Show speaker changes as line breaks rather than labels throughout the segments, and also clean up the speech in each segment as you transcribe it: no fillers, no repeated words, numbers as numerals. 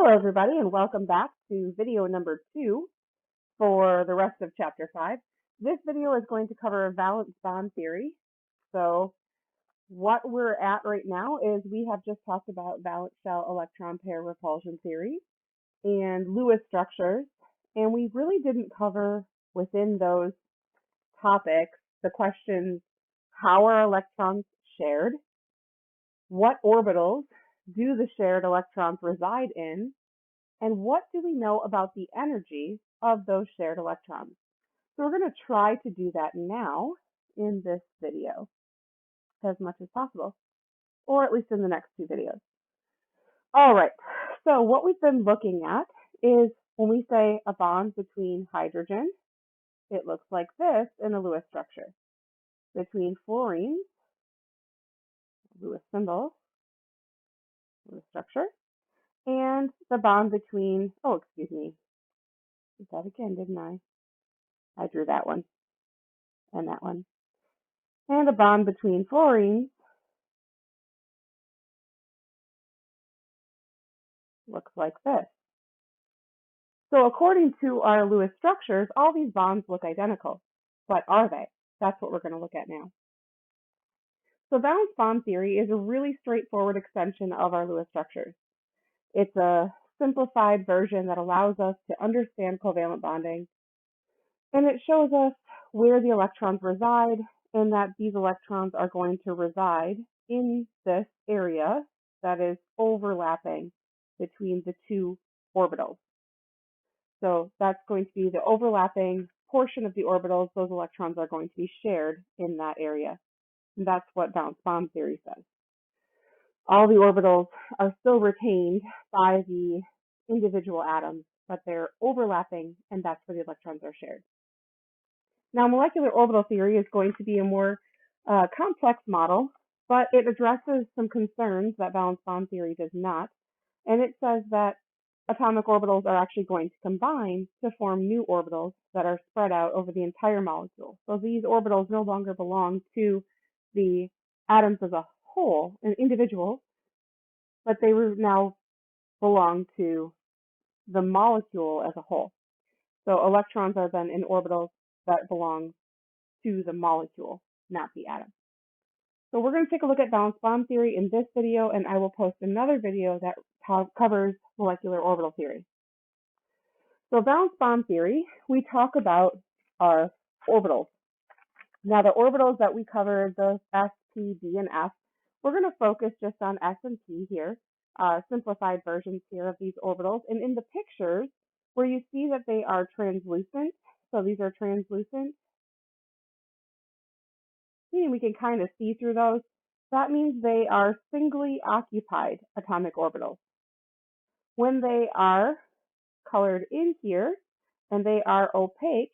Hello, everybody, and welcome back to video number 2 for the rest of Chapter 5. This video is going to cover valence bond theory. So what we're at right now is we have just talked about valence shell electron pair repulsion theory and Lewis structures, and we really didn't cover within those topics the questions: how are electrons shared? What orbitals do the shared electrons reside in? And what do we know about the energy of those shared electrons? So we're going to try to do that now in this video as much as possible, or at least in the next 2 videos. All right, so what we've been looking at is when we say a bond between hydrogen, it looks like this in a Lewis structure. Between fluorine, Lewis symbol, Lewis structure, and the bond between, did that again, didn't I? I drew that one and that one. And a bond between fluorines looks like this. So according to our Lewis structures, all these bonds look identical. But are they? That's what we're going to look at now. So valence bond theory is a really straightforward extension of our Lewis structures. It's a simplified version that allows us to understand covalent bonding. And it shows us where the electrons reside and that these electrons are going to reside in this area that is overlapping between the 2 orbitals. So that's going to be the overlapping portion of the orbitals. Those electrons are going to be shared in that area. And that's what valence bond theory says. All the orbitals are still retained by the individual atoms, but they're overlapping, and that's where the electrons are shared. Now, molecular orbital theory is going to be a more complex model, but it addresses some concerns that valence bond theory does not. And it says that atomic orbitals are actually going to combine to form new orbitals that are spread out over the entire molecule. So these orbitals no longer belong to the atoms as a whole, an individual, but they now belong to the molecule as a whole. So electrons are then in orbitals that belong to the molecule, not the atom. So we're going to take a look at valence bond theory in this video, and I will post another video that covers molecular orbital theory. So valence bond theory, we talk about our orbitals. Now the orbitals that we covered, the S, P, D, and F, we're going to focus just on S and P here, simplified versions here of these orbitals. And in the pictures, where you see that they are translucent, so these are translucent, and we can kind of see through those, that means they are singly occupied atomic orbitals. When they are colored in here and they are opaque,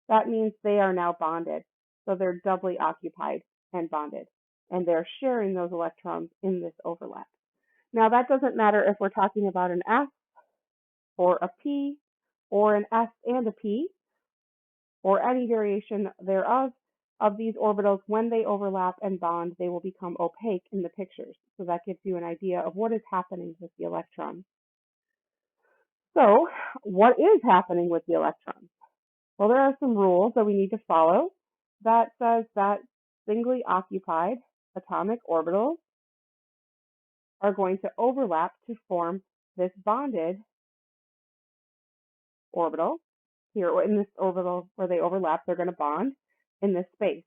that means they are now bonded. So they're doubly occupied and bonded, and they're sharing those electrons in this overlap. Now that doesn't matter if we're talking about an S or a P or an S and a P or any variation thereof of these orbitals. When they overlap and bond, they will become opaque in the pictures. So that gives you an idea of what is happening with the electrons. So what is happening with the electrons? Well, there are some rules that we need to follow that says that singly occupied atomic orbitals are going to overlap to form this bonded orbital. Here in this orbital where they overlap, they're going to bond in this space.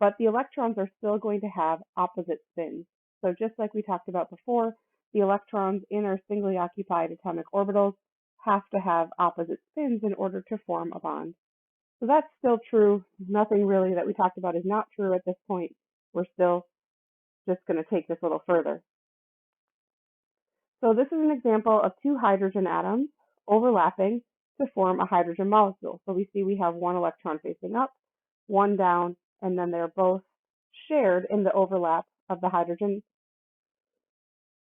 But the electrons are still going to have opposite spins. So just like we talked about before, the electrons in our singly occupied atomic orbitals have to have opposite spins in order to form a bond. So that's still true. Nothing really that we talked about is not true at this point. We're still just going to take this a little further. So this is an example of 2 hydrogen atoms overlapping to form a hydrogen molecule. So we see we have one electron facing up, one down, and then they're both shared in the overlap of the hydrogen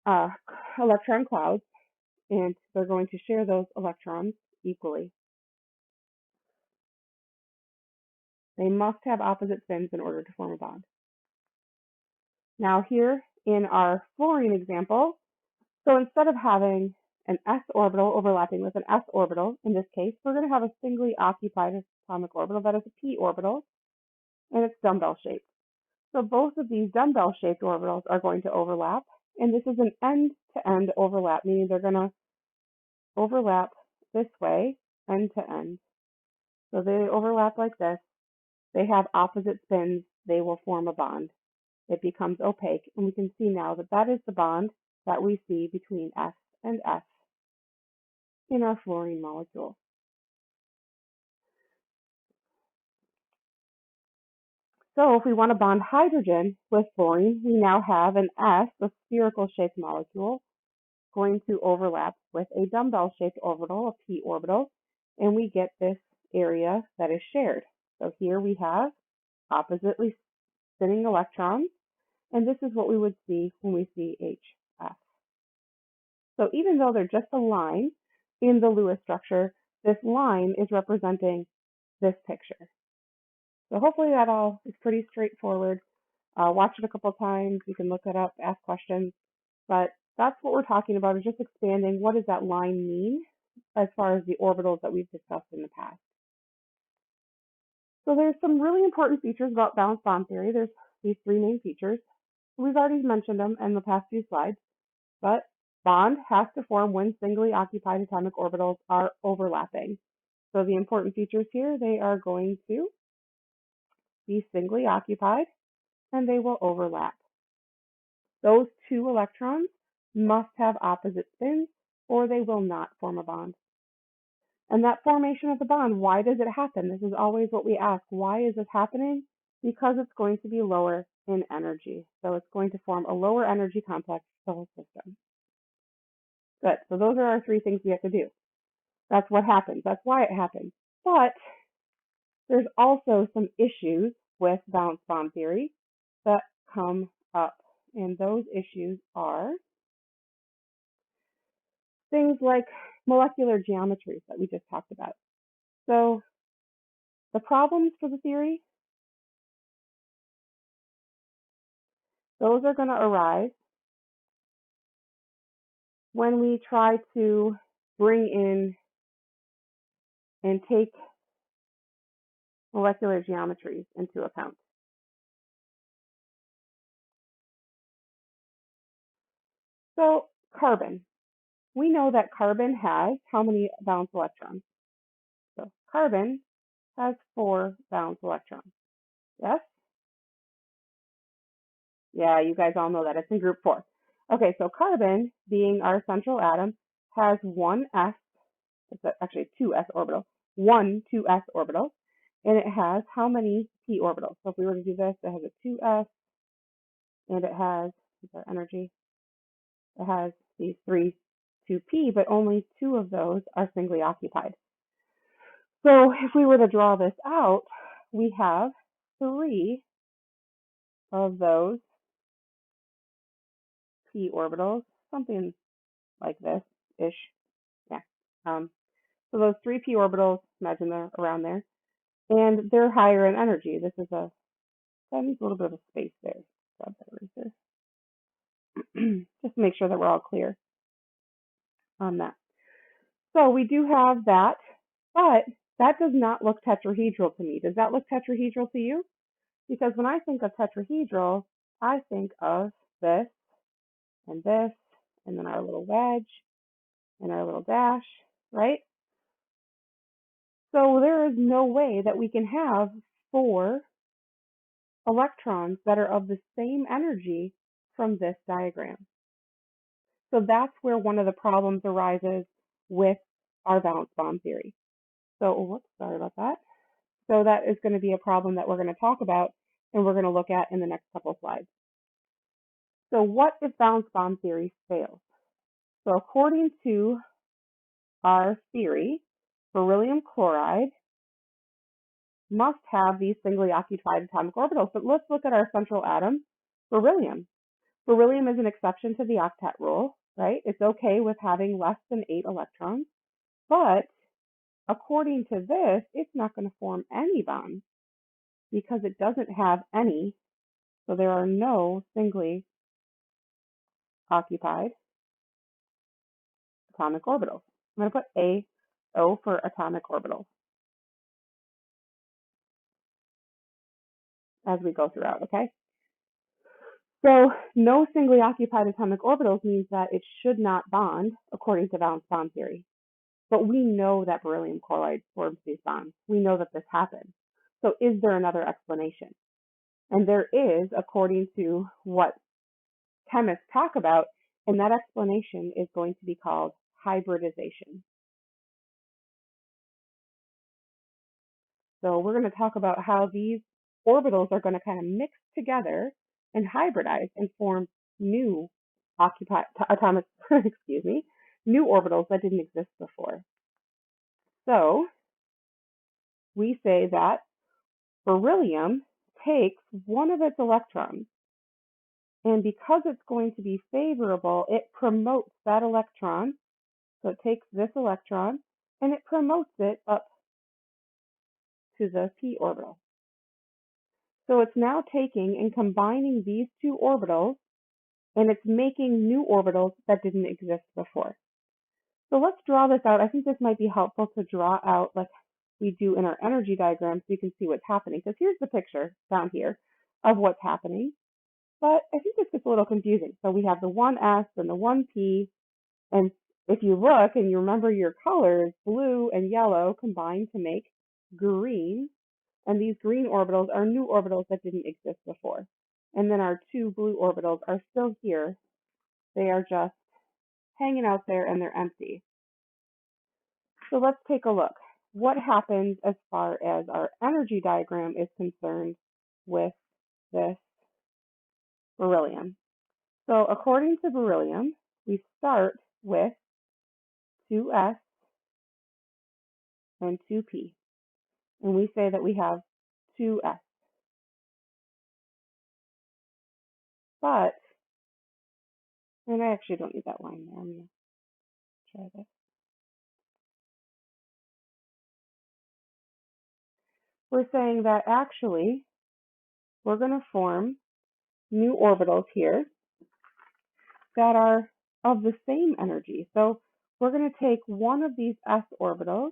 electron clouds, and they're going to share those electrons equally. They must have opposite spins in order to form a bond. Now here in our fluorine example, So instead of having an s orbital overlapping with an s orbital, in this case, we're going to have a singly occupied atomic orbital that is a p orbital, and it's dumbbell shaped. So both of these dumbbell shaped orbitals are going to overlap, and this is an end-to-end overlap, meaning they're going to overlap this way, end to end. So they overlap like this. They have opposite spins. They will form a bond. It becomes opaque, and we can see now that that is the bond that we see between S and S in our fluorine molecule. So if we want to bond hydrogen with fluorine, we now have an S, a spherical shaped molecule, going to overlap with a dumbbell shaped orbital, a p orbital, and we get this area that is shared. So here we have oppositely spinning electrons, and this is what we would see when we see HF. So even though they're just a line in the Lewis structure, this line is representing this picture. So hopefully that all is pretty straightforward. Watch it a couple times. You can look it up, ask questions. But that's what we're talking about, is just expanding what does that line mean as far as the orbitals that we've discussed in the past. So there's some really important features about valence bond theory. There's these three main features. We've already mentioned them in the past few slides, but bond has to form when singly occupied atomic orbitals are overlapping. So the important features here, they are going to be singly occupied and they will overlap. Those two electrons must have opposite spins or they will not form a bond. And that formation of the bond, why does it happen? This is always what we ask. Why is this happening? Because it's going to be lower in energy. So it's going to form a lower energy complex for the whole system. Good. So those are our three things we have to do. That's what happens. That's why it happens. But there's also some issues with valence bond theory that come up. And those issues are things like molecular geometries that we just talked about. So the problems for the theory, those are going to arise when we try to bring in and take molecular geometries into account. So carbon. We know that carbon has how many valence electrons? So carbon has 4 valence electrons. Yes? Yeah, you guys all know that. It's in group 4. Okay, so carbon, being our central atom, has one s, it's actually 2s orbital, 2s orbital, and it has how many p orbitals? So if we were to do this, it has a 2s, and it has, our energy, it has these 3 2p, but only 2 of those are singly occupied. So if we were to draw this out, we have 3 of those p orbitals, something like this ish. Yeah. So those 3 p orbitals, imagine they're around there, and they're higher in energy. This is that needs a little bit of a space there. Grab that eraser. Just to make sure that we're all clear on that. So we do have that, but that does not look tetrahedral to me. Does that look tetrahedral to you? Because when I think of tetrahedral, I think of this, and then our little wedge, and our little dash, right? So there is no way that we can have 4 electrons that are of the same energy from this diagram. So that's where one of the problems arises with our valence bond theory. So, whoops, sorry about that. So that is going to be a problem that we're going to talk about and we're going to look at in the next couple of slides. So what if valence bond theory fails? So according to our theory, beryllium chloride must have these singly occupied atomic orbitals. But let's look at our central atom, beryllium. Beryllium is an exception to the octet rule, right? It's okay with having less than 8 electrons, but according to this, it's not going to form any bonds because it doesn't have any, so there are no singly occupied atomic orbitals. I'm going to put O for atomic orbitals as we go throughout, okay? So no singly occupied atomic orbitals means that it should not bond according to valence bond theory. But we know that beryllium chloride forms these bonds. We know that this happens. So is there another explanation? And there is, according to what chemists talk about, and that explanation is going to be called hybridization. So we're going to talk about how these orbitals are going to kind of mix together and hybridize and form new atomic, new orbitals that didn't exist before. So we say that beryllium takes one of its electrons, and because it's going to be favorable, it promotes that electron. So it takes this electron and it promotes it up to the p orbital. So it's now taking and combining these two orbitals, and it's making new orbitals that didn't exist before. So let's draw this out. I think this might be helpful to draw out like we do in our energy diagram so you can see what's happening. Because here's the picture down here of what's happening. But I think this gets a little confusing. So we have the 1s and the 1p, and if you look and you remember your colors, blue and yellow combine to make green, and these green orbitals are new orbitals that didn't exist before. And then our two blue orbitals are still here. They are just hanging out there and they're empty. So let's take a look. What happens as far as our energy diagram is concerned with this beryllium? So according to beryllium, we start with 2s and 2p. And we say that we have 2s. But, and I actually don't need that line there. I'm going to try this. We're saying that actually we're going to form new orbitals here that are of the same energy. So we're going to take one of these s orbitals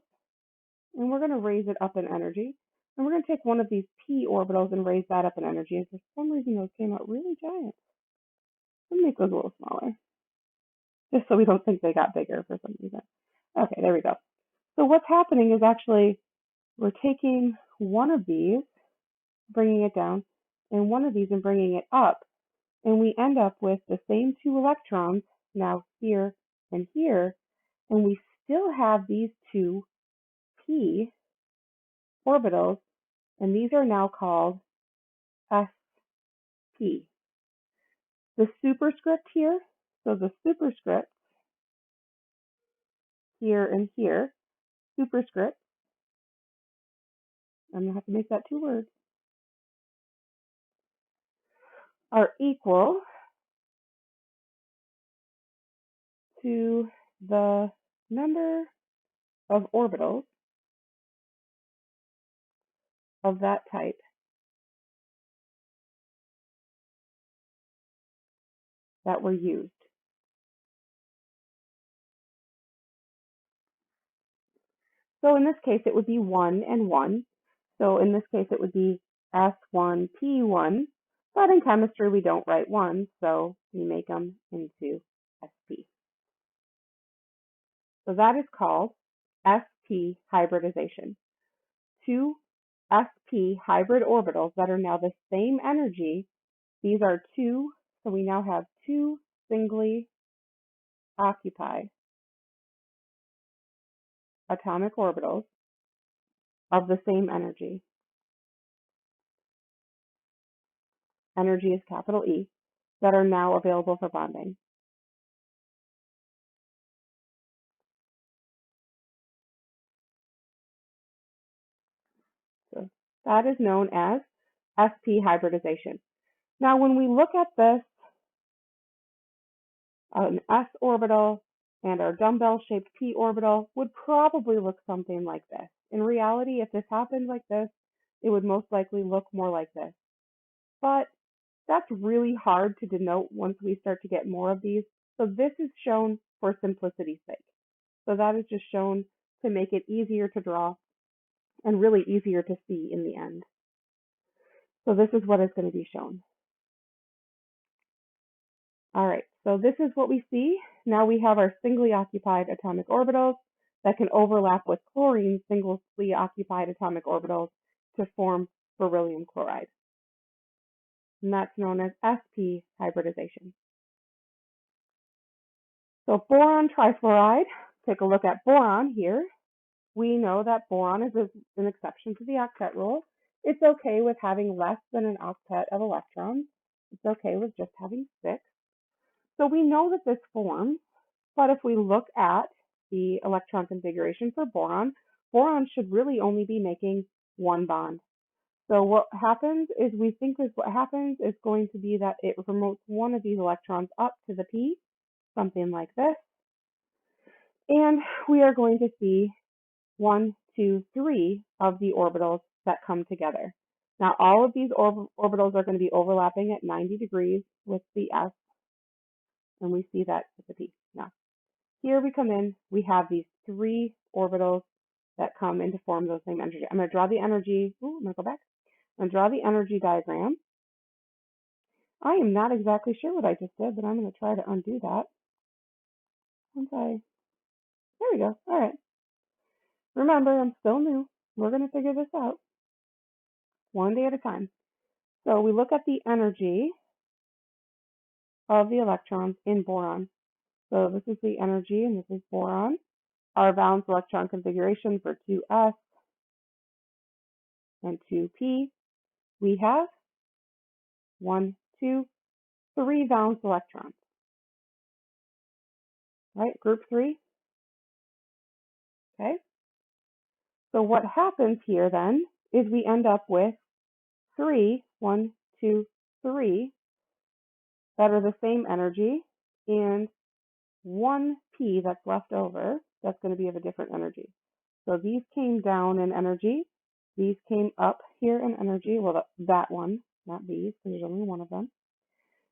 and we're going to raise it up in energy. And we're going to take one of these p orbitals and raise that up in energy. And for some reason, those came out really giant. Let me make those a little smaller, just so we don't think they got bigger for some reason. Okay, there we go. So what's happening is actually we're taking one of these, bringing it down, and one of these and bringing it up. And we end up with the same two electrons now here and here. And we still have these two p orbitals, and these are now called sp. The superscript here, so the superscript here and here, superscript, I'm going to have to make that two words, are equal to the number of orbitals of that type that were used. So in this case, it would be 1 and 1. So in this case, it would be S1P1. But in chemistry, we don't write 1, so we make them into SP. So that is called SP hybridization. Two SP hybrid orbitals that are now the same energy. These are two, so we now have two singly occupied atomic orbitals of the same energy. Energy is capital E, that are now available for bonding. So that is known as SP hybridization. Now, when we look at this, an s orbital and our dumbbell-shaped p orbital would probably look something like this. In reality, if this happened like this, it would most likely look more like this. But that's really hard to denote once we start to get more of these So this is shown for simplicity's sake. So that is just shown to make it easier to draw and really easier to see in the end. So this is what is going to be shown. All right, so this is what we see. Now we have our singly occupied atomic orbitals that can overlap with chlorine's singly occupied atomic orbitals to form beryllium chloride. And that's known as sp hybridization. So boron trifluoride, take a look at boron here. We know that boron is an exception to the octet rule. It's okay with having less than an octet of electrons. It's okay with just having 6. So we know that this forms, but if we look at the electron configuration for boron, boron should really only be making 1 bond. So what happens is what happens is going to be that it promotes one of these electrons up to the p, something like this. And we are going to see 1, 2, 3 of the orbitals that come together. Now all of these orbitals are going to be overlapping at 90 degrees with the s, and we see that with the p. Now here we come in, we have these 3 orbitals that come in to form those same energy. I'm going to draw the energy, I'm going to go back. I'm going to draw the energy diagram. I am not exactly sure what I just did, but I'm going to try to undo that. There we go. All right. Remember, I'm still new. We're going to figure this out one day at a time. So we look at the energy of the electrons in boron. So this is the energy, and this is boron. Our valence electron configuration for 2s and 2p. We have 1, 2, 3 valence electrons. Right, group 3. Okay. So what happens here then is we end up with 3, 1, 2, 3 that are the same energy, and 1p that's left over that's going to be of a different energy. So these came down in energy. These came up here in energy. Well, that one, not these, because there's only one of them.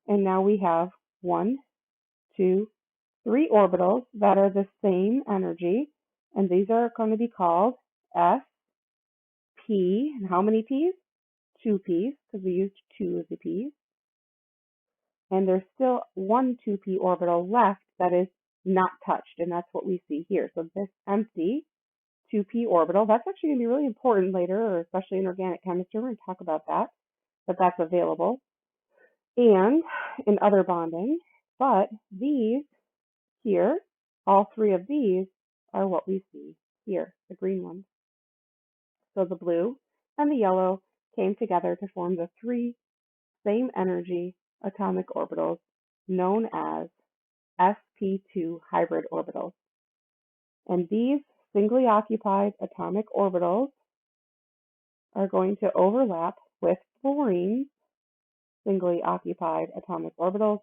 And now we have 1, 2, 3 orbitals that are the same energy. And these are going to be called s, p. And how many p's? 2 p's, because we used 2 of the p's. And there's still 1 2p orbital left that is not touched, and that's what we see here. So this empty 2p orbital, that's actually going to be really important later, or especially in organic chemistry. We're going to talk about that, but that's available, and in other bonding. But these here, all 3 of these are what we see here, the green ones. So the blue and the yellow came together to form the 3 same energy atomic orbitals known as sp2 hybrid orbitals. And these singly occupied atomic orbitals are going to overlap with fluorine's singly occupied atomic orbitals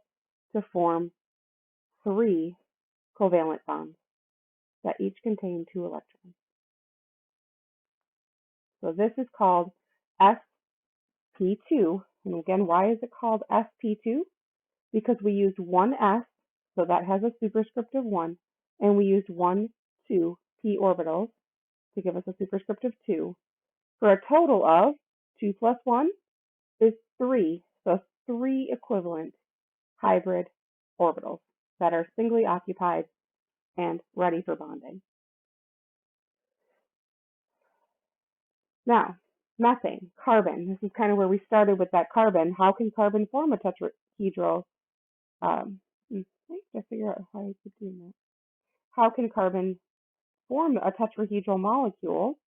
to form 3 covalent bonds that each contain 2 electrons. So this is called sp2. And again, why is it called sp2? Because we used 1s, so that has a superscript of 1, and we used 1, 2 p orbitals to give us a superscript of 2, for a total of 2 plus 1 is 3. So 3 equivalent hybrid orbitals that are singly occupied and ready for bonding. Now, methane, carbon. This is kind of where we started with that carbon. How can carbon form a tetrahedral? I have to figure out how I keep doing that. How can carbon form a tetrahedral molecule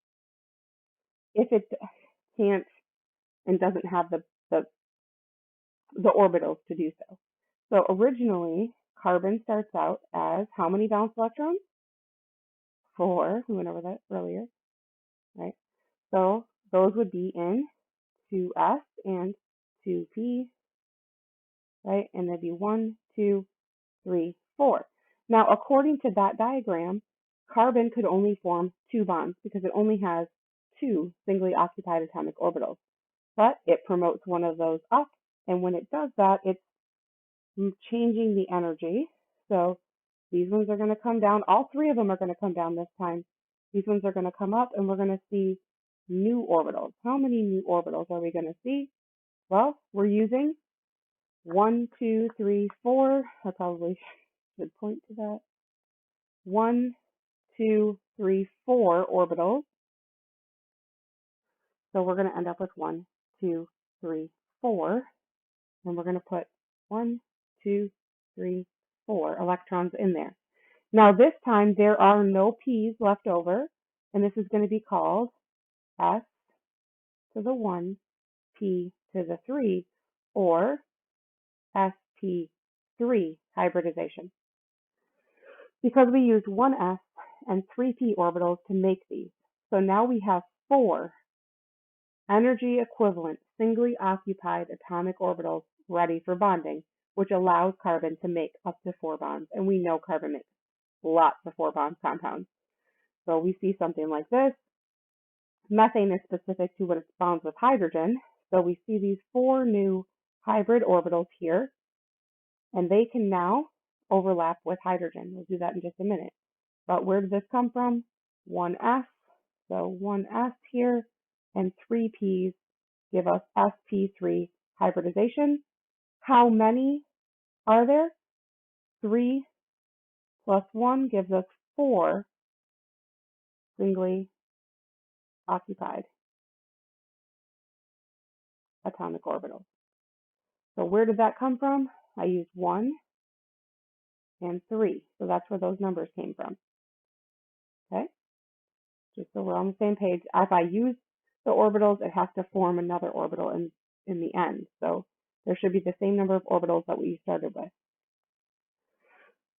if it can't and doesn't have the orbitals to do so? So originally, carbon starts out as how many valence electrons? 4. We went over that earlier, right? So those would be in 2s and 2p, right? And there'd be 1, 2, 3, 4. Now, according to that diagram, carbon could only form 2 bonds because it only has 2 singly occupied atomic orbitals. But it promotes one of those up, and when it does that, it's changing the energy. So these ones are going to come down. All three of them are going to come down this time. These ones are going to come up, and we're going to see new orbitals. How many new orbitals are we going to see? Well, we're using 1, 2, 3, 4. I probably should point to that. 1, 2, 3, 4 orbitals. So we're going to end up with 1, 2, 3, 4. And we're going to put 1, 2, 3, 4 electrons in there. Now this time there are no p's left over, and this is going to be called s to the 1, p to the 3, or sp3 hybridization. Because we used 1s and 3p orbitals to make these. So now we have 4 energy equivalent singly occupied atomic orbitals ready for bonding, which allows carbon to make up to 4 bonds. And we know carbon makes lots of 4-bond compounds. So we see something like this. Methane is specific to when it bonds with hydrogen. So we see these 4 new hybrid orbitals here, and they can now overlap with hydrogen. We'll do that in just a minute. But where did this come from? 1s, so 1s here, and 3 p's give us sp3 hybridization. How many are there? 3 plus 1 gives us 4 singly occupied atomic orbitals. So where did that come from? I used 1 and 3. So that's where those numbers came from. Okay? Just so we're on the same page. If I use the orbitals, it has to form another orbital in the end. So there should be the same number of orbitals that we started with.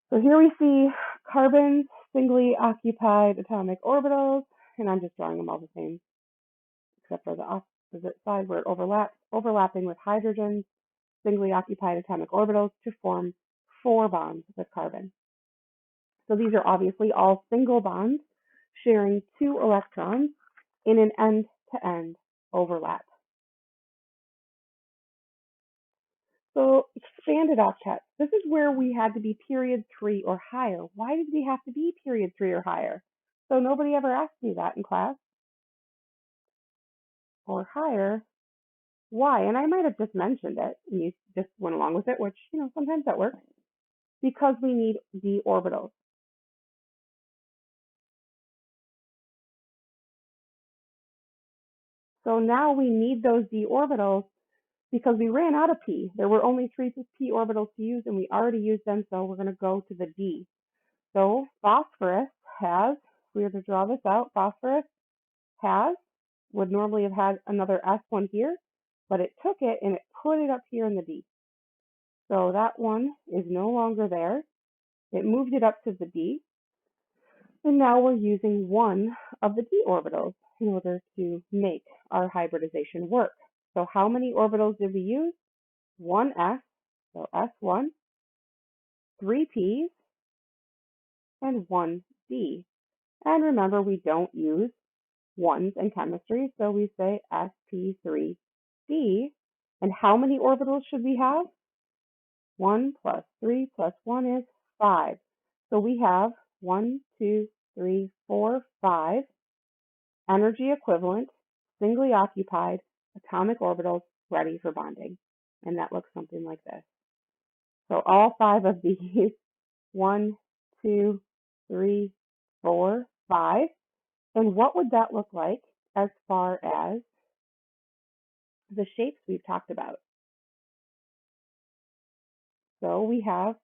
So here we see carbon's singly occupied atomic orbitals, and I'm just drawing them all the same, except for the opposite side where it overlaps, overlapping with hydrogen's singly occupied atomic orbitals to form 4 bonds with carbon. So these are obviously all single bonds sharing 2 electrons in an end-to-end overlap. So expanded octets. This is where we had to be period 3 or higher. Why did we have to be period 3 or higher? So nobody ever asked me that in class. Or higher. Why? And I might have just mentioned it and you just went along with it, which, sometimes that works. Because we need d orbitals. So now we need those d orbitals because we ran out of p. There were only 3 p orbitals to use, and we already used them, so we're going to go to the d. So phosphorus has, if we were to draw this out, phosphorus would normally have had another S1 here, but it took it and it put it up here in the D. So that one is no longer there. It moved it up to the D. And now we're using one of the d orbitals in order to make our hybridization work. So how many orbitals did we use? 1s, so S1, 3 p's, and 1 d. And remember, we don't use ones in chemistry, so we say sp3d. And how many orbitals should we have? 1 plus 3 plus 1 is 5. So we have 1, 2, 3, 4, 5 energy equivalent, singly occupied atomic orbitals ready for bonding. And that looks something like this. So all 5 of these, 1, 2, 3, 4, 5. And what would that look like as far as the shapes we've talked about? So we have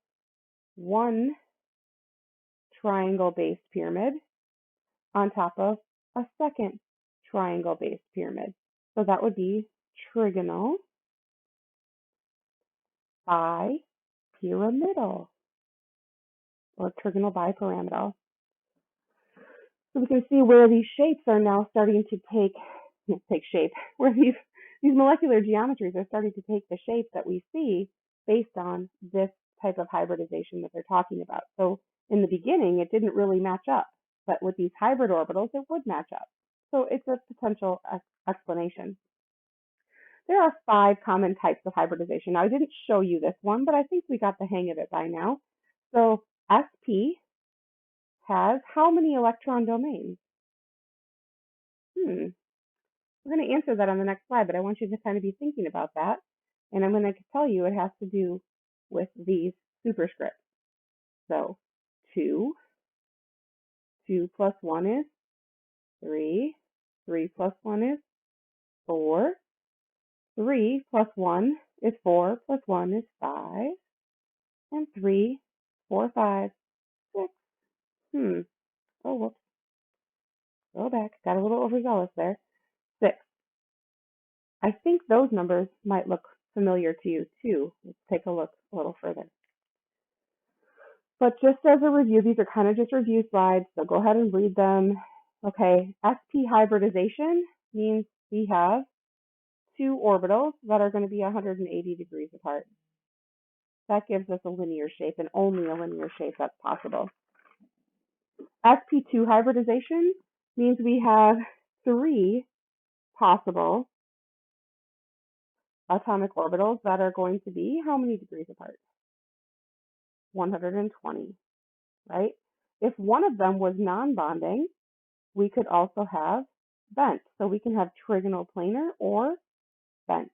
one triangle-based pyramid on top of a second triangle-based pyramid. So that would be trigonal bipyramidal, or trigonal bipyramidal. So we can see where these shapes are now starting to take shape, where these molecular geometries are starting to take the shape that we see based on this type of hybridization that they're talking about. So in the beginning, it didn't really match up, but with these hybrid orbitals, it would match up. So it's a potential explanation. There are 5 common types of hybridization. Now, I didn't show you this one, but I think we got the hang of it by now. So sp has how many electron domains? We're going to answer that on the next slide, but I want you to kind of be thinking about that. And I'm going to tell you it has to do with these superscripts. So 2 plus 1 is 3, 3 plus 1 is 4, 3 plus 1 is 4, plus 1 is 5, and 3, 4, 5, 6. Oh, whoops. Go back. Got a little overzealous there. 6. I think those numbers might look familiar to you too. Let's take a look a little further. But just as a review, these are kind of just review slides, so go ahead and read them. Okay, sp hybridization means we have 2 orbitals that are going to be 180 degrees apart. That gives us a linear shape, and only a linear shape that's possible. sp2 hybridization means we have 3 possible atomic orbitals that are going to be how many degrees apart? 120, right? If one of them was non-bonding, we could also have bent. So we can have trigonal planar or bent.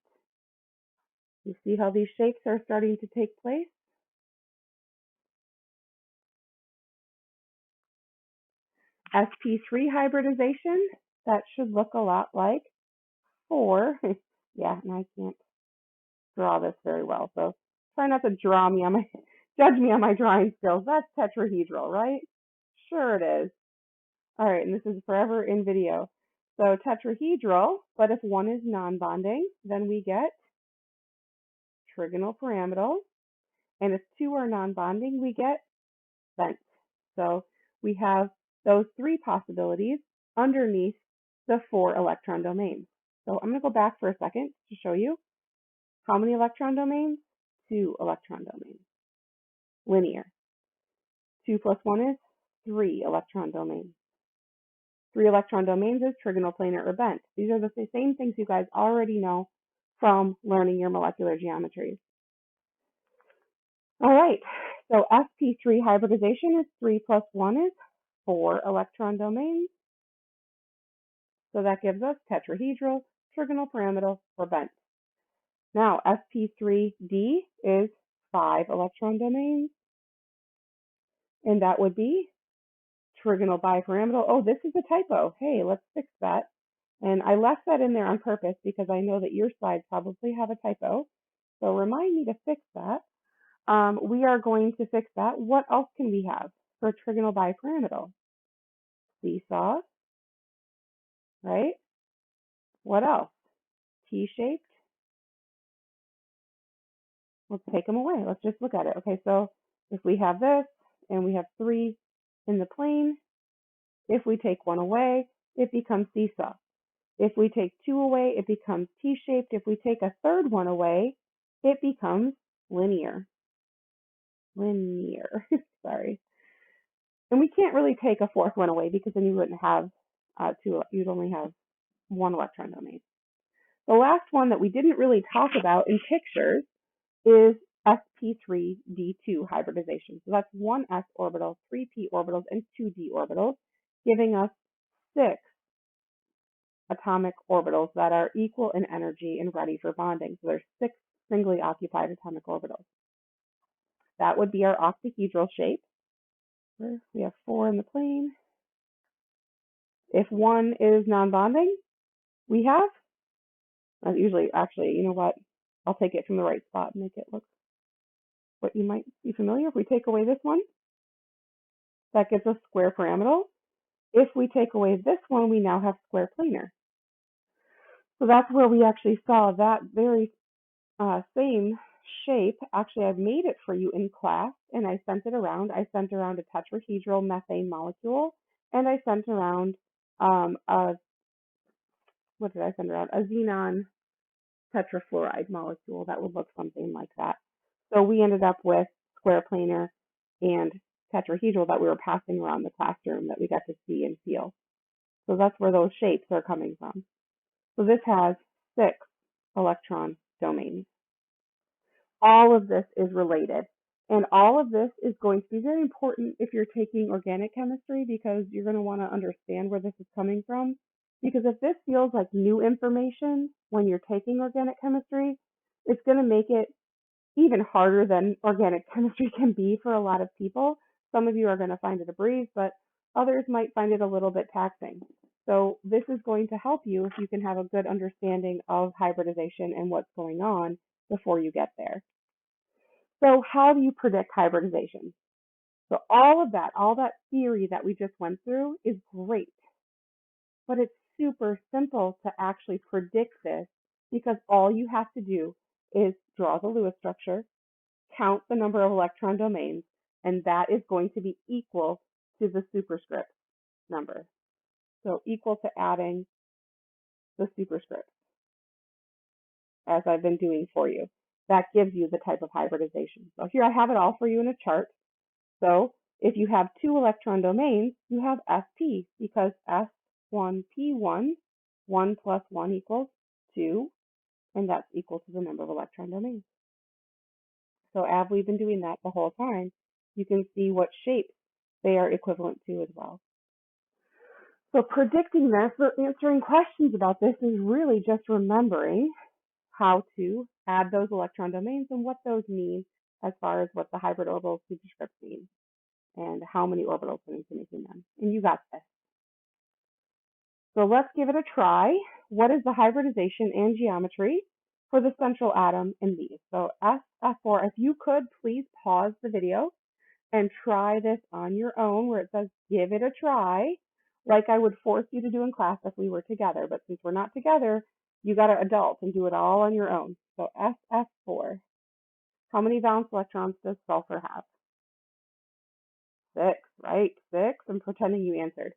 You see how these shapes are starting to take place? sp3 hybridization, that should look a lot like 4. Yeah, and I can't draw this very well, so try not to judge me on my drawing skills. That's tetrahedral, right? Sure it is. All right, and this is forever in video. So tetrahedral, but if one is non-bonding, then we get trigonal pyramidal. And if 2 are non-bonding, we get bent. So we have those 3 possibilities underneath the 4 electron domains. So I'm going to go back for a second to show you how many electron domains? 2 electron domains. Linear. 2 plus 1 is 3 electron domains. 3 electron domains is trigonal planar or bent. These are the same things you guys already know from learning your molecular geometries. All right, so sp3 hybridization is 3 plus 1 is 4 electron domains. So that gives us tetrahedral, trigonal pyramidal, or bent. Now, sp3d is 5 electron domains, and that would be trigonal bipyramidal. Oh, this is a typo. Hey, let's fix that. And I left that in there on purpose because I know that your slides probably have a typo. So remind me to fix that. We are going to fix that. What else can we have for trigonal bipyramidal? Seesaw, right? What else? T-shaped. Let's take them away. Let's just look at it. Okay, so if we have this and we have 3 in the plane, if we take 1 away, it becomes seesaw. If we take 2 away, it becomes T-shaped. If we take a third one away, it becomes linear. Linear, sorry. And we can't really take a fourth one away because then you wouldn't have 2, you'd only have 1 electron domain. The last one that we didn't really talk about in pictures is sp3d2 hybridization. So that's 1 s orbital, 3 p orbitals, and 2 d orbitals, giving us 6 atomic orbitals that are equal in energy and ready for bonding. So there's 6 singly occupied atomic orbitals. That would be our octahedral shape. We have 4 in the plane. If 1 is non-bonding, we have, usually, actually, you know what? I'll take it from the right spot and make it look what you might be familiar. If we take away this one, that gives us square pyramidal. If we take away this one, we now have square planar. So that's where we actually saw that very same shape. Actually, I've made it for you in class, and I sent it around. I sent around a tetrahedral methane molecule, and I sent around what did I send around? A xenon tetrafluoride molecule that would look something like that. So we ended up with square planar and tetrahedral that we were passing around the classroom that we got to see and feel. So that's where those shapes are coming from. So this has 6 electron domains. All of this is related. And all of this is going to be very important if you're taking organic chemistry, because you're going to want to understand where this is coming from. Because if this feels like new information when you're taking organic chemistry, it's going to make it even harder than organic chemistry can be for a lot of people. Some of you are going to find it a breeze, but others might find it a little bit taxing. So this is going to help you if you can have a good understanding of hybridization and what's going on before you get there. So how do you predict hybridization? So all that theory that we just went through is great, but it's super simple to actually predict this, because all you have to do is draw the Lewis structure, count the number of electron domains, and that is going to be equal to the superscript number. So equal to adding the superscript, as I've been doing for you. That gives you the type of hybridization. So here I have it all for you in a chart. So if you have 2 electron domains, you have sp, because s1p1, 1 plus 1 equals 2, and that's equal to the number of electron domains. So as we've been doing that the whole time, you can see what shapes they are equivalent to as well. So predicting this, or answering questions about this, is really just remembering how to add those electron domains and what those mean as far as what the hybrid orbital superscripts mean and how many orbitals went into making them. And you got this. So let's give it a try. What is the hybridization and geometry for the central atom in these? So SF4, if you could please pause the video and try this on your own, where it says give it a try, like I would force you to do in class if we were together. But since we're not together, you got to adult and do it all on your own. So SF4, how many valence electrons does sulfur have? 6, right? 6. I'm pretending you answered.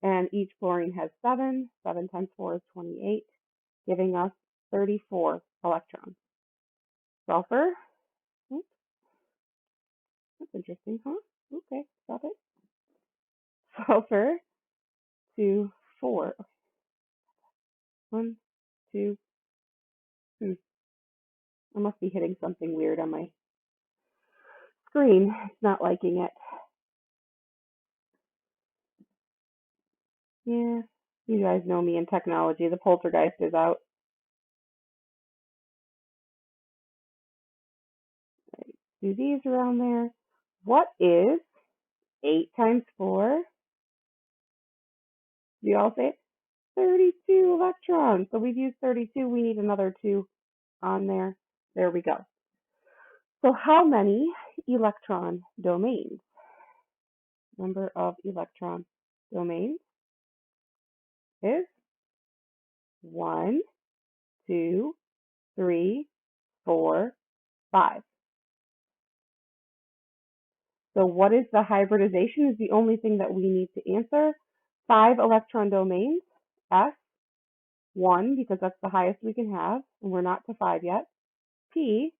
And each fluorine has 7. 7 times 4 is 28, giving us 34 electrons. Sulfur, oops, that's interesting, huh? Okay, stop it. Sulfur, 2, 4. 1, 2. I must be hitting something weird on my screen. It's not liking it. Yeah, you guys know me in technology. The poltergeist is out. Right. Do these around there. What is 8 times 4? Do you all say it? 32 electrons. So we've used 32. We need another 2 on there. There we go. So how many electron domains? Number of electron domains is 1, 2, 3, 4, 5. So what is the hybridization is the only thing that we need to answer. 5 electron domains, S1, because that's the highest we can have, and we're not to 5 yet. P,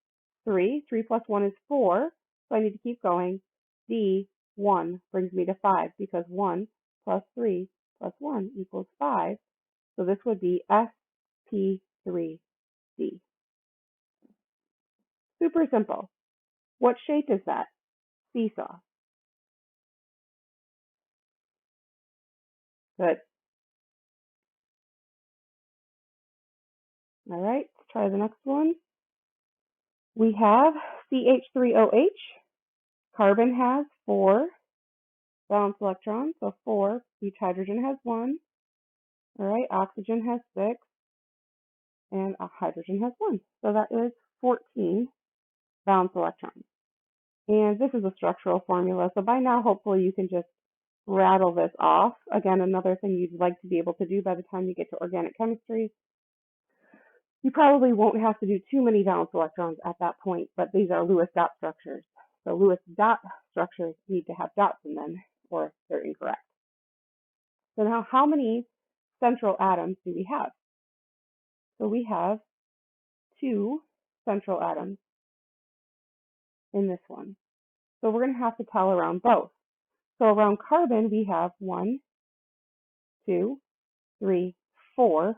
3 plus 1 is 4, so I need to keep going. D, 1 brings me to 5, because 1 plus 3 plus 1 equals 5. So this would be SP3D. Super simple. What shape is that? Seesaw. Good. All right, let's try the next one. We have CH3OH. Carbon has 4 valence electrons, so 4. Each hydrogen has 1. All right, oxygen has 6. And hydrogen has 1. So that is 14 valence electrons. And this is a structural formula, so by now hopefully you can just rattle this off. Again, another thing you'd like to be able to do by the time you get to organic chemistry. You probably won't have to do too many valence electrons at that point, but these are Lewis dot structures. So Lewis dot structures need to have dots in them, or they're incorrect. So now how many central atoms do we have? So we have 2 central atoms in this one. So we're going to have to tell around both. So around carbon, we have 1, 2, 3, 4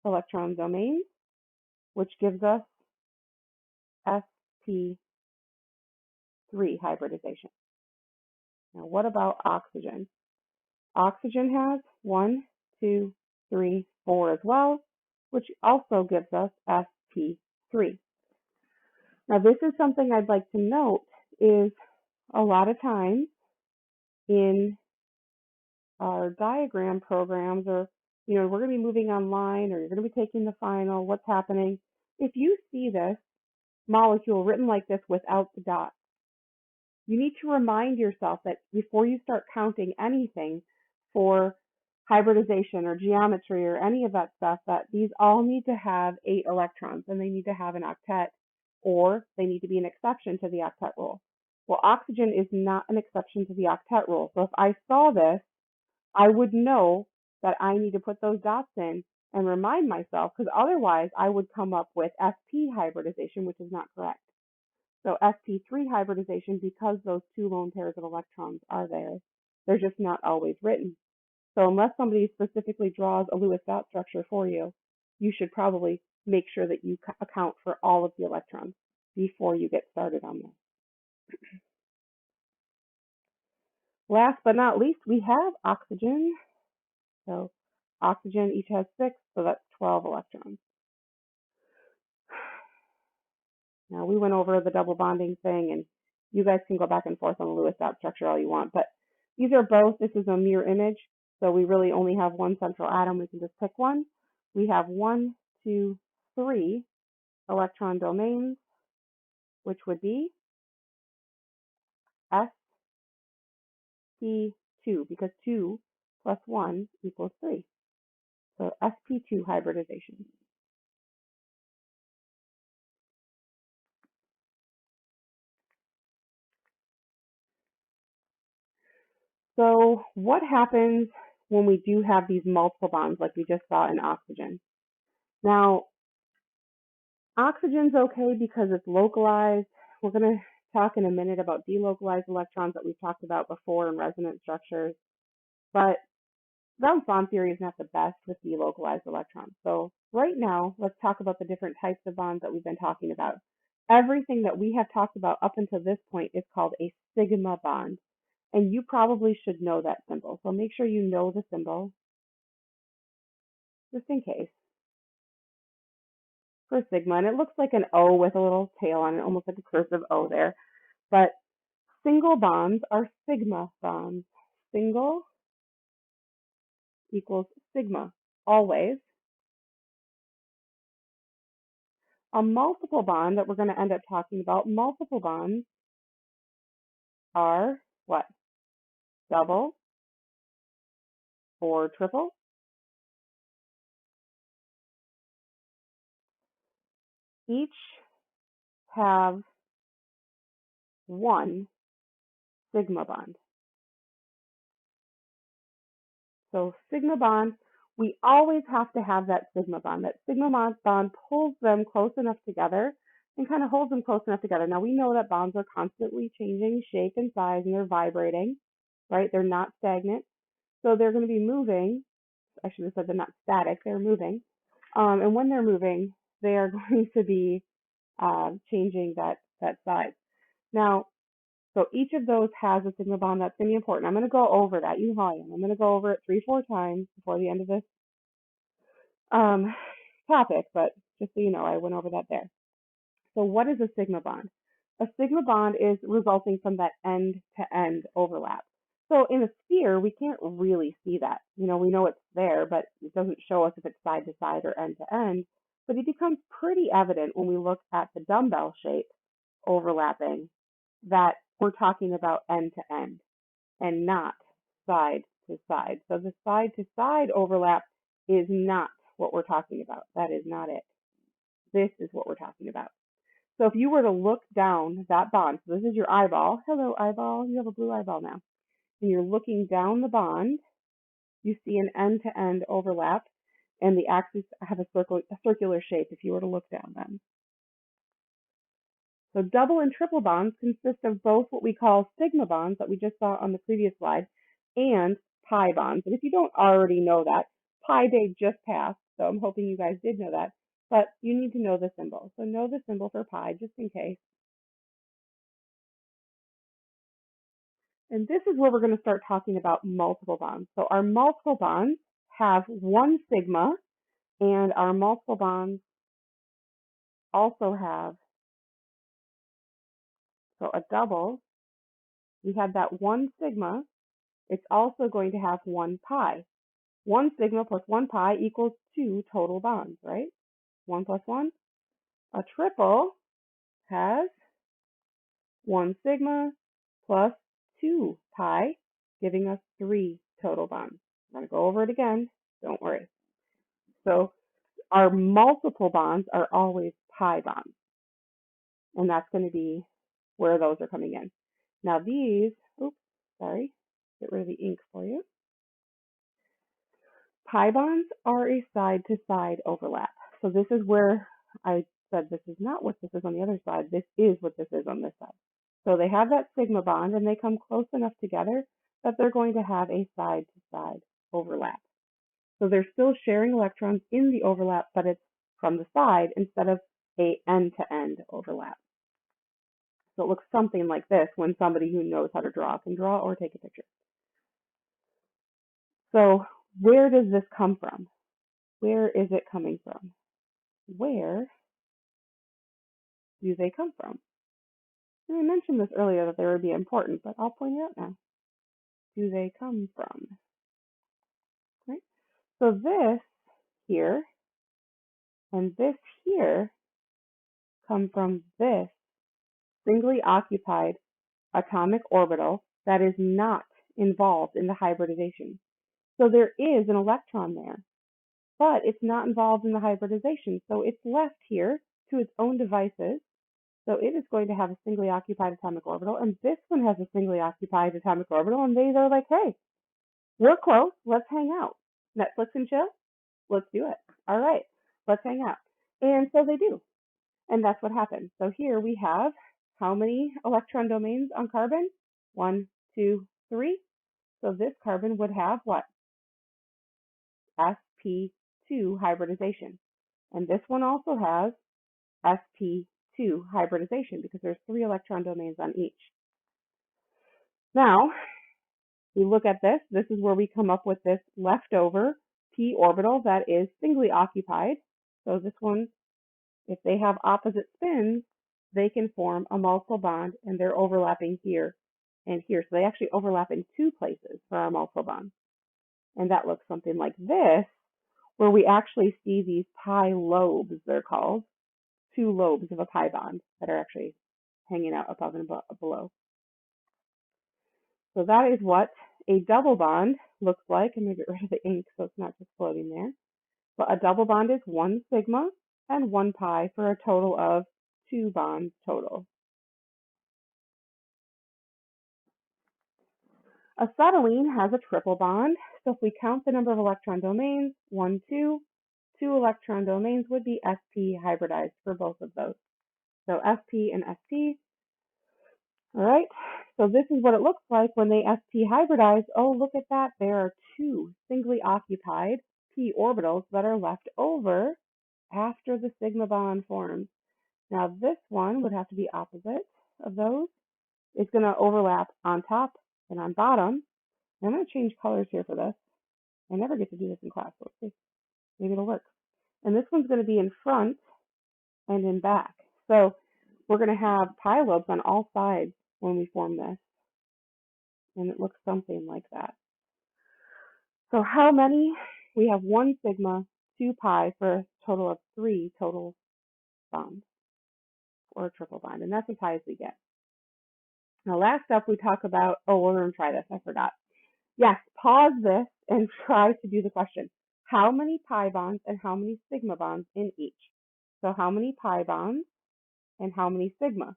electron domains, which gives us sp3. hybridization. Now, what about oxygen? Oxygen has 1, 2, 3, 4 as well, which also gives us sp3. Now, this is something I'd like to note is a lot of times in our diagram programs, or we're going to be moving online, or you're going to be taking the final, what's happening. If you see this molecule written like this without the dots, you need to remind yourself that before you start counting anything for hybridization or geometry or any of that stuff, that these all need to have 8 electrons, and they need to have an octet, or they need to be an exception to the octet rule. Well, oxygen is not an exception to the octet rule. So if I saw this, I would know that I need to put those dots in and remind myself, because otherwise I would come up with sp hybridization, which is not correct. So sp3 hybridization, because those 2 lone pairs of electrons are there, they're just not always written. So unless somebody specifically draws a Lewis dot structure for you, you should probably make sure that you account for all of the electrons before you get started on this. Last but not least, we have oxygen. So oxygen each has 6, so that's 12 electrons. Now, we went over the double bonding thing, and you guys can go back and forth on the Lewis dot structure all you want, but these are both, this is a mirror image, so we really only have one central atom. We can just pick one. We have 1, 2, 3 electron domains, which would be sp2, because 2 plus 1 equals 3. So sp2 hybridization. So what happens when we do have these multiple bonds like we just saw in oxygen? Now, oxygen's okay because it's localized. We're going to talk in a minute about delocalized electrons that we've talked about before in resonance structures. But valence bond theory is not the best with delocalized electrons. So right now, let's talk about the different types of bonds that we've been talking about. Everything that we have talked about up until this point is called a sigma bond. And you probably should know that symbol. So make sure you know the symbol, just in case, for sigma. And it looks like an O with a little tail on it, almost like a cursive O there. But single bonds are sigma bonds. Single equals sigma, always. A multiple bond that we're going to end up talking about, multiple bonds are what? Double or triple. Each have one sigma bond. So sigma bond, we always have to have that sigma bond. That sigma bond pulls them close enough together and kind of holds them close enough together. Now we know that bonds are constantly changing shape and size, and they're vibrating, right? They're not stagnant. So they're going to be moving. I should have said they're not static, they're moving. And when they're moving, they are going to be changing that size. Now, so each of those has a sigma bond. That's going to be important. I'm going to go over that. You know how I am. I'm going to go over it 3-4 times before the end of this topic, but just so you know, I went over that there. So what is a sigma bond? A sigma bond is resulting from that end-to-end overlap. So in a sphere, we can't really see that. We know it's there, but it doesn't show us if it's side to side or end to end. But it becomes pretty evident when we look at the dumbbell shape overlapping that we're talking about end to end and not side to side. So the side to side overlap is not what we're talking about. That is not it. This is what we're talking about. So if you were to look down that bond, so this is your eyeball. Hello, eyeball. You have a blue eyeball now. And you're looking down the bond, you see an end-to-end overlap, and the axes have a circular shape if you were to look down them. So double and triple bonds consist of both what we call sigma bonds that we just saw on the previous slide and pi bonds. And if you don't already know that, Pi Day just passed, so I'm hoping you guys did know that, but you need to know the symbol. So know the symbol for pi just in case. And this is where we're going to start talking about multiple bonds. So our multiple bonds have one sigma, and our multiple bonds also have, so a double, we have that one sigma, it's also going to have one pi. One sigma plus one pi equals 2 total bonds, right? 1 plus 1. A triple has one sigma plus 2 pi, giving us 3 total bonds. I'm going to go over it again. Don't worry. So our multiple bonds are always pi bonds, and that's going to be where those are coming in. Now these, oops, sorry, get rid of the ink for you. Pi bonds are a side-to-side overlap. So this is where I said this is not what this is on the other side. This is what this is on this side. So they have that sigma bond, and they come close enough together that they're going to have a side-to-side overlap. So they're still sharing electrons in the overlap, but it's from the side instead of a end-to-end overlap. So it looks something like this when somebody who knows how to draw can draw or take a picture. So where does this come from? Where is it coming from? Where do they come from? And I mentioned this earlier that they would be important, but I'll point it out now. Do they come from? Right? So this here and this here come from this singly occupied atomic orbital that is not involved in the hybridization. So there is an electron there, but it's not involved in the hybridization. So it's left here to its own devices. So it is going to have a singly occupied atomic orbital, and this one has a singly occupied atomic orbital, and they're like, hey, we're close, let's hang out. Netflix and chill? Let's do it. All right, let's hang out. And so they do. And that's what happens. So here we have how many electron domains on carbon? 1, 2, 3. So this carbon would have what? sp2 hybridization. And this one also has sp2 hybridization because there's 3 electron domains on each. Now, we look at this. This is where we come up with this leftover p orbital that is singly occupied. So this one, if they have opposite spins, they can form a multiple bond, and they're overlapping here and here. So they actually overlap in 2 places for our multiple bond. And that looks something like this, where we actually see these pi lobes, they're called, 2 lobes of a pi bond that are actually hanging out above and below. So that is what a double bond looks like. I'm going to get rid of the ink so it's not just floating there. But a double bond is 1 sigma and 1 pi for a total of 2 bonds total. Acetylene has a triple bond. So if we count the number of electron domains, 1, 2, 2 electron domains would be sp hybridized for both of those. So sp and sp. All right, so this is what it looks like when they sp hybridize. Oh, look at that. There are 2 singly occupied p orbitals that are left over after the sigma bond forms. Now this one would have to be opposite of those. It's going to overlap on top and on bottom. I'm going to change colors here for this. I never get to do this in class, so let's see. Maybe it'll work. And this one's going to be in front and in back. So we're going to have pi lobes on all sides when we form this. And it looks something like that. So how many? We have 1 sigma, 2 pi for a total of 3 total bonds, or a triple bond. And that's as high as we get. Now last up we talk about, oh, we're going to try this, I forgot. Yes, pause this and try to do the question. How many pi bonds and how many sigma bonds in each? So how many pi bonds and how many sigma?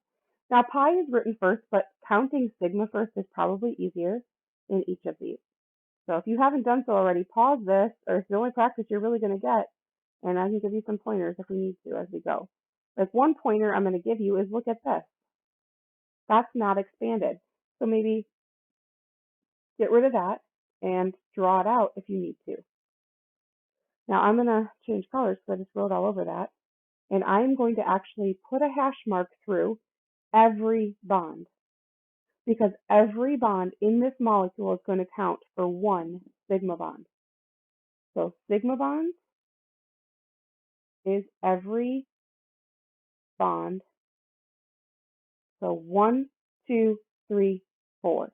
Now pi is written first, but counting sigma first is probably easier in each of these. So if you haven't done so already, pause this, or it's the only practice you're really going to get, and I can give you some pointers if we need to as we go. Like one pointer I'm going to give you is look at this. That's not expanded. So maybe get rid of that and draw it out if you need to. Now I'm going to change colors because I just wrote all over that. And I'm going to actually put a hash mark through every bond. because every bond in this molecule is going to count for one sigma bond. So sigma bond is every bond. So 1, 2, 3, 4.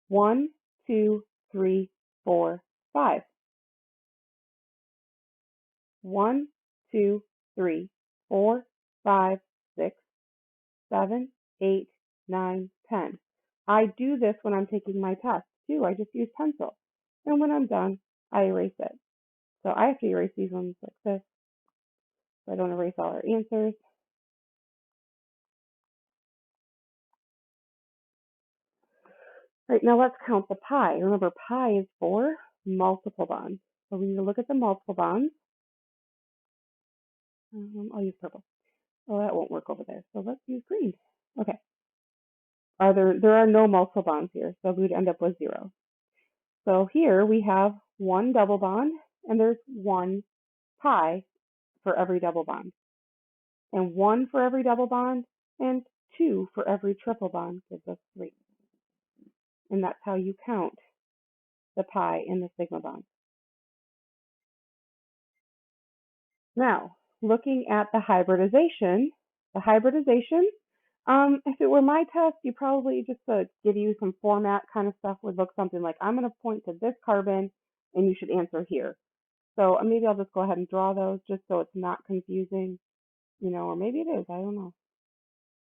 1, 2, 3, 4, 5. 1, 2, 3, 4, 5, 6, 7, 8, 9, 10. I do this when I'm taking my test too. I just use pencil. And when I'm done, I erase it. So I have to erase these ones like this, so I don't erase all our answers. All right, now let's count the pi. Remember, pi is for multiple bonds. So we need to look at the multiple bonds. I'll use purple. Oh, that won't work over there. So let's use green. Okay. There are no multiple bonds here, so we would end up with 0. So here we have one double bond, and there's one pi for every double bond. And 1 for every double bond, and 2 for every triple bond gives us 3. And that's how you count the pi in the sigma bond. Now, looking at the hybridization, if it were my test, you probably just to give you some format kind of stuff would look something like, I'm going to point to this carbon and you should answer here. So maybe I'll just go ahead and draw those just so it's not confusing, or maybe it is, I don't know.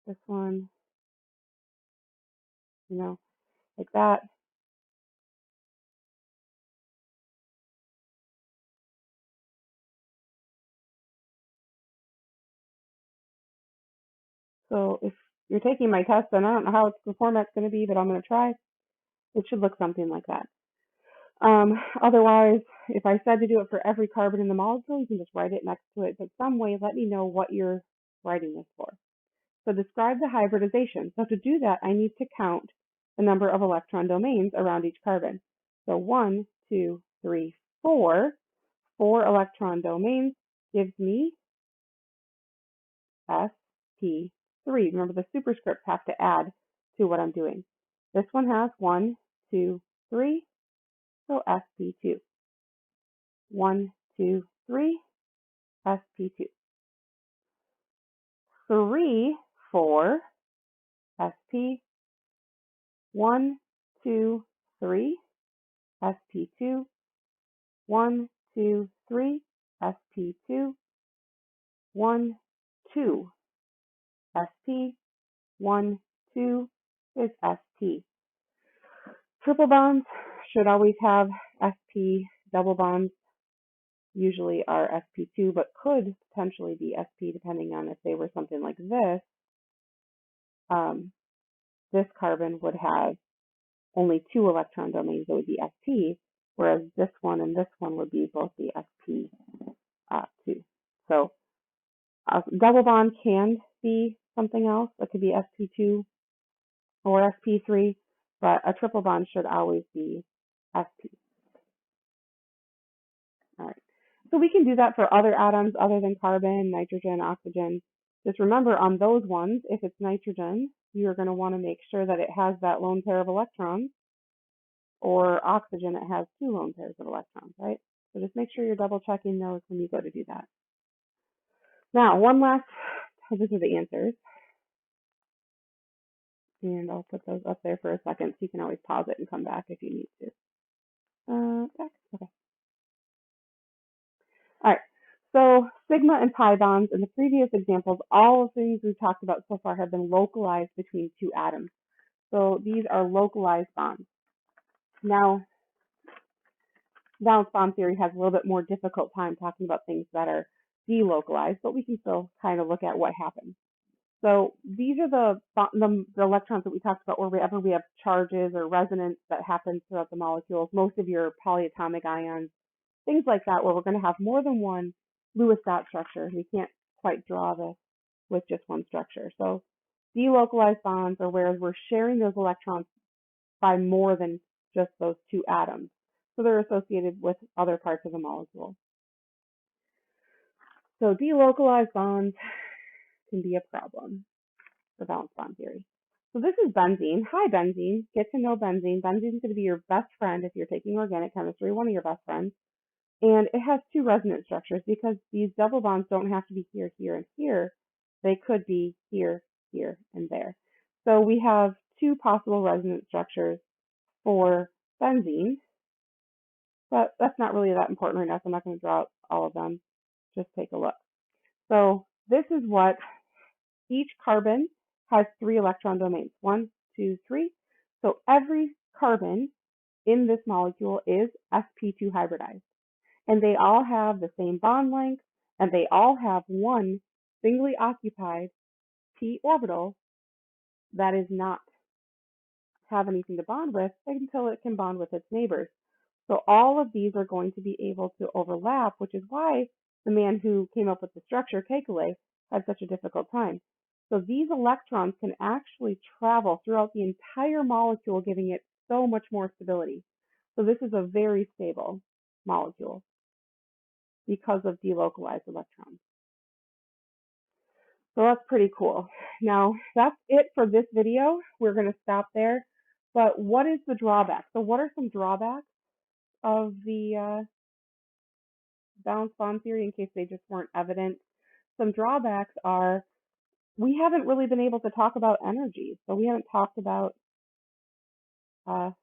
This one, like that. So if you're taking my test, then I don't know how the format's going to be, but I'm going to try. It should look something like that. Otherwise, if I said to do it for every carbon in the molecule, you can just write it next to it. But some way, let me know what you're writing this for. So describe the hybridization. So to do that, I need to count the number of electron domains around each carbon. So 1, 2, 3, 4. 4 electron domains gives me sp3. Remember, the superscripts have to add to what I'm doing. This one has 1, 2, 3, so sp2. 1, 2, 3, sp2. 3, 4, sp. 1, 2, 3, sp2. 1, 2, 3, sp2. 1, 2, sp. 1, 2 is sp. Triple bonds should always have sp. Double bonds usually are sp2, but could potentially be sp depending on if they were something like this. This carbon would have only 2 electron domains, it would be sp, whereas this one and this one would be both the sp2. So a double bond can be something else. It could be sp2 or sp3, but a triple bond should always be sp. All right. So we can do that for other atoms other than carbon, nitrogen, oxygen. Just remember on those ones, if it's nitrogen, you're going to want to make sure that it has that lone pair of electrons, or oxygen, it has 2 lone pairs of electrons, right? So just make sure you're double checking those when you go to do that. Now, this is the answers. And I'll put those up there for a second so you can always pause it and come back if you need to. Okay. All right. So sigma and pi bonds in the previous examples, all of the things we've talked about so far have been localized between 2 atoms. So these are localized bonds. Now, valence bond theory has a little bit more difficult time talking about things that are delocalized, but we can still kind of look at what happens. So these are the electrons that we talked about wherever we have charges or resonance that happens throughout the molecules, most of your polyatomic ions, things like that, where we're going to have more than one Lewis dot structure. We can't quite draw this with just one structure. So delocalized bonds are where we're sharing those electrons by more than just those 2 atoms. So they're associated with other parts of the molecule. So delocalized bonds can be a problem for valence bond theory. So this is benzene. Hi, benzene. Get to know benzene. Benzene is going to be your best friend if you're taking organic chemistry, one of your best friends. And it has two resonance structures because these double bonds don't have to be here, here, and here. They could be here, here, and there. So we have two possible resonance structures for benzene, but that's not really that important right now, so I'm not going to draw out all of them. Just take a look. So this is what each carbon has 3 electron domains. 1, 2, 3. So every carbon in this molecule is sp2 hybridized. And they all have the same bond length, and they all have one singly occupied p orbital that is not have anything to bond with until it can bond with its neighbors. So all of these are going to be able to overlap, which is why the man who came up with the structure, Kekulé, had such a difficult time. So these electrons can actually travel throughout the entire molecule, giving it so much more stability. So this is a very stable molecule because of delocalized electrons. So that's pretty cool. Now, that's it for this video. We're going to stop there. But what is the drawback? So what are some drawbacks of the valence bond theory in case they just weren't evident? Some drawbacks are we haven't really been able to talk about energy. So we haven't talked about, I'm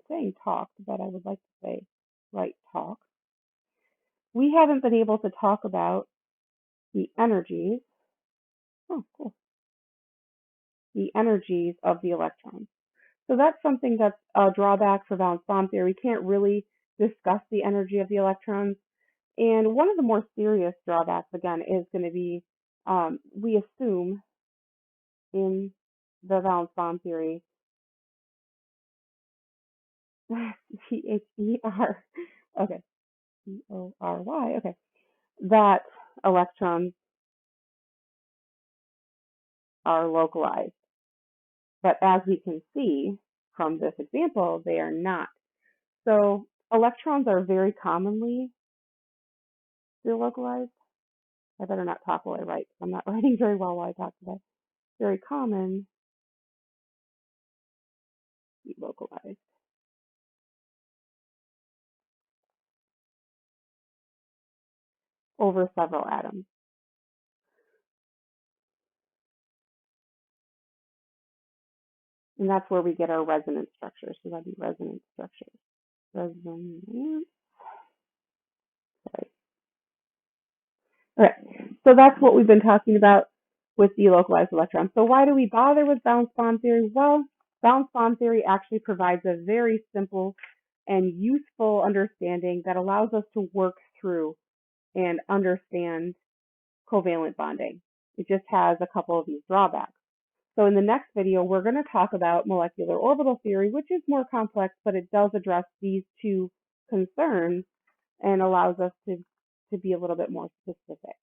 saying talked, but I would like to say talk. We haven't been able to talk about the energies. Oh, cool. The energies of the electrons. So that's something that's a drawback for valence bond theory. We can't really discuss the energy of the electrons. And one of the more serious drawbacks, again, is going to be we assume in the valence bond theory, T-H-E-R, okay, C-O-R-Y, okay, that electrons are localized. But as we can see from this example, they are not. So electrons are very commonly delocalized. I better not talk while I write. I'm not writing very well while I talk today. Very common, delocalized. Over several atoms. And that's where we get our resonance structure. So that'd be resonance structure. Resonance. Sorry. Okay. So that's what we've been talking about with delocalized electrons. So why do we bother with valence bond theory? Well, valence bond theory actually provides a very simple and useful understanding that allows us to work through and understand covalent bonding. It just has a couple of these drawbacks. So in the next video, we're going to talk about molecular orbital theory, which is more complex, but it does address these two concerns and allows us to be a little bit more specific.